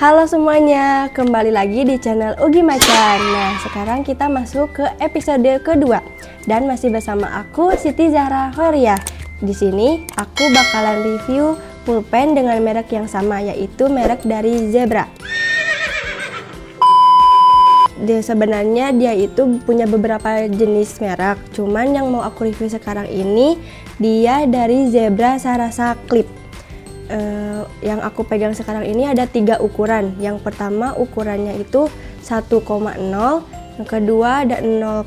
Halo semuanya, kembali lagi di channel Ugi Macan. Nah, sekarang kita masuk ke episode kedua dan masih bersama aku Siti Zahra Horia. Di sini aku bakalan review pulpen dengan merek yang sama, yaitu merek dari Zebra. Sebenarnya dia itu punya beberapa jenis merek, cuman yang mau aku review sekarang ini dia dari Zebra Sarasa Clip. Yang aku pegang sekarang ini ada 3 ukuran. Yang pertama ukurannya itu 1,0, yang kedua ada 0,5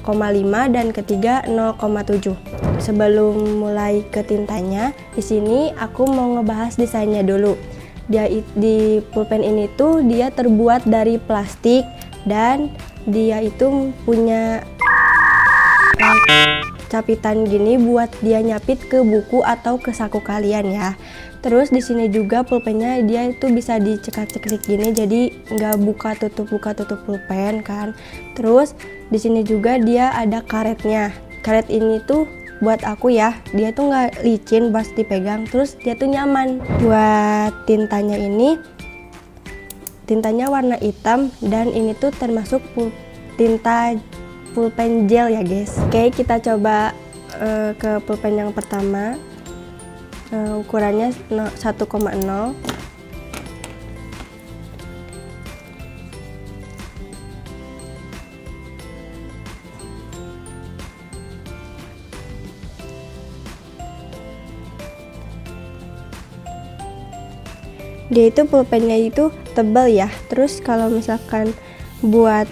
dan ketiga 0,7. Sebelum mulai ke tintanya, di sini aku mau ngebahas desainnya dulu. Di pulpen ini tuh dia terbuat dari plastik dan dia itu punya capitan gini buat dia nyapit ke buku atau ke saku kalian ya. Terus di sini juga pulpennya dia itu bisa dicekak-ceklik gini, jadi nggak buka tutup pulpen kan. Terus di sini juga dia ada karetnya. Karet ini tuh buat aku ya, dia tuh nggak licin pas dipegang, terus dia tuh nyaman. Buat tintanya ini, tintanya warna hitam dan ini tuh termasuk tinta pulpen gel ya guys. Oke, kita coba ke pulpen yang pertama. Ukurannya 1,0. Dia itu pulpennya itu tebal ya. Terus kalau misalkan buat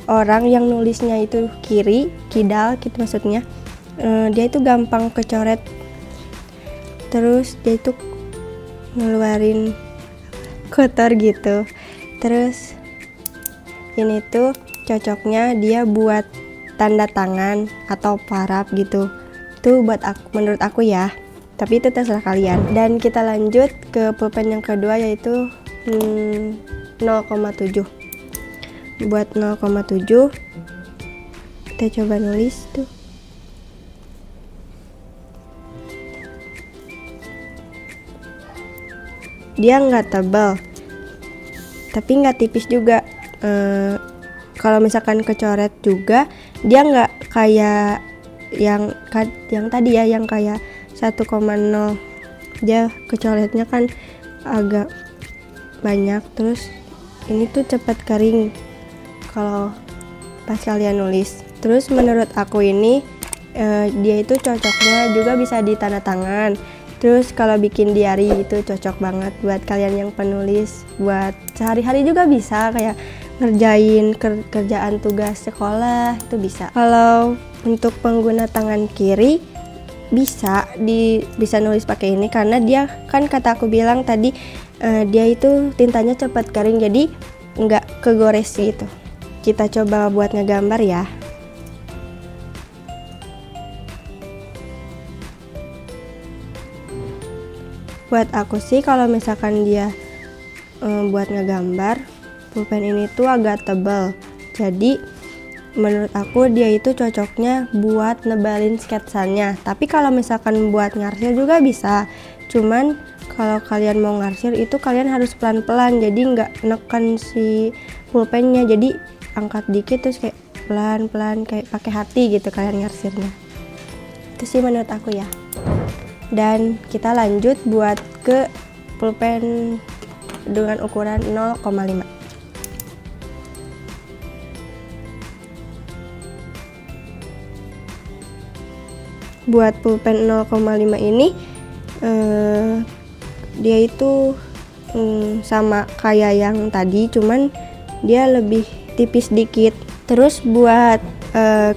orang yang nulisnya itu kidal gitu maksudnya, dia itu gampang kecoret. Terus dia itu ngeluarin kotor gitu. Terus ini tuh cocoknya dia buat tanda tangan atau paraf gitu. Itu buat aku, menurut aku ya. Tapi itu terserah kalian. Dan kita lanjut ke pulpen yang kedua yaitu 0,7. Buat 0,7 kita coba nulis tuh. Dia nggak tebal tapi nggak tipis juga. Kalau misalkan kecoret juga dia nggak kayak yang tadi ya, yang kayak 1,0. Dia kecoretnya kan agak banyak. Terus ini tuh cepat kering kalau pas kalian nulis. Terus menurut aku ini dia itu cocoknya juga bisa di tanda tangan. Terus kalau bikin diary itu cocok banget buat kalian yang penulis, buat sehari-hari juga bisa, kayak ngerjain kerjaan tugas sekolah itu bisa. Kalau untuk pengguna tangan kiri bisa nulis pakai ini karena dia kan kata aku bilang tadi dia itu tintanya cepat kering, jadi nggak kegores gitu. Kita coba buat ngegambar ya. Buat aku sih kalau misalkan dia buat ngegambar, pulpen ini tuh agak tebal. Jadi menurut aku dia itu cocoknya buat nebalin sketsanya. Tapi kalau misalkan buat ngarsir juga bisa. Cuman kalau kalian mau ngarsir itu kalian harus pelan-pelan, jadi nggak neken si pulpennya. Jadi angkat dikit terus kayak pelan-pelan kayak pakai hati gitu kalian ngarsirnya. Itu sih menurut aku ya. Dan kita lanjut buat ke pulpen dengan ukuran 0,5. Buat pulpen 0,5 ini dia itu sama kayak yang tadi, cuman dia lebih tipis dikit. Terus buat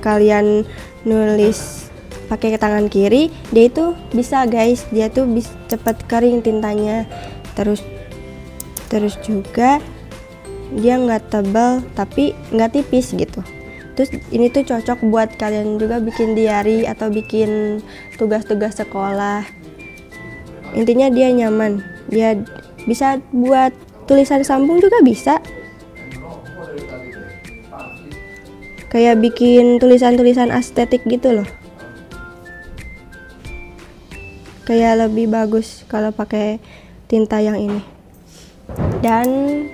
kalian nulis pakai tangan kiri, dia itu bisa guys, dia tuh bisa cepat kering tintanya. Terus juga dia nggak tebal tapi nggak tipis gitu. Terus ini tuh cocok buat kalian juga bikin diary atau bikin tugas-tugas sekolah. Intinya dia nyaman, dia bisa buat tulisan sambung juga bisa. kayak bikin tulisan-tulisan estetik gitu loh. Kayak lebih bagus kalau pakai tinta yang ini. Dan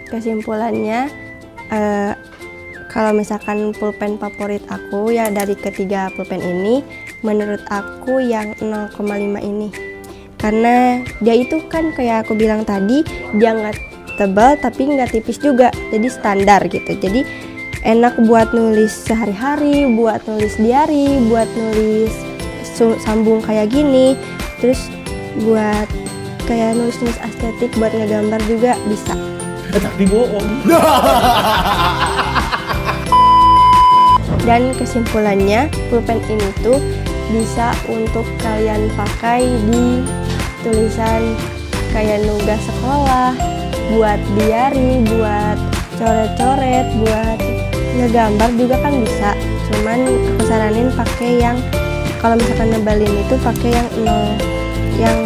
kesimpulannya, kalau misalkan pulpen favorit aku ya dari ketiga pulpen ini, menurut aku yang 0,5 ini. Karena dia itu kan kayak aku bilang tadi, dia nggak tebal tapi nggak tipis juga, jadi standar gitu. Jadi enak buat nulis sehari-hari, buat nulis diary, buat nulis sambung kayak gini. Terus buat kayak nulis-nulis estetik, buat ngegambar juga bisa. Tapi bohong. Dan kesimpulannya, pulpen ini tuh bisa untuk kalian pakai di tulisan kayak nugas sekolah, buat diary, buat coret-coret, buat ngegambar juga kan bisa. Cuman aku saranin pakai yang kalau misalkan nebalin itu pakai yang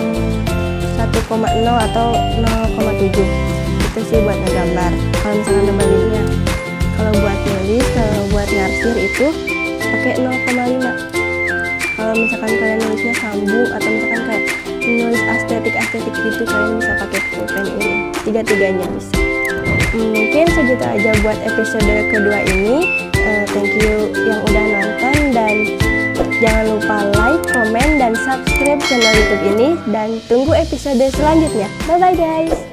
1,0 atau 0,7. Itu sih buat ngegambar. Kalau misalkan nebalinnya. Kalau buat nulis, kalau buat ngarsir itu pakai 0,5. Kalau misalkan kalian nulisnya sambung atau misalkan kayak nulis estetik gitu, kalian bisa pakai pulpen ini. Tiga-tiganya bisa. Mungkin segitu aja buat episode kedua ini. Thank you yang udah nonton, dan jangan lupa like, komen, dan subscribe channel YouTube ini, dan tunggu episode selanjutnya. Bye bye guys.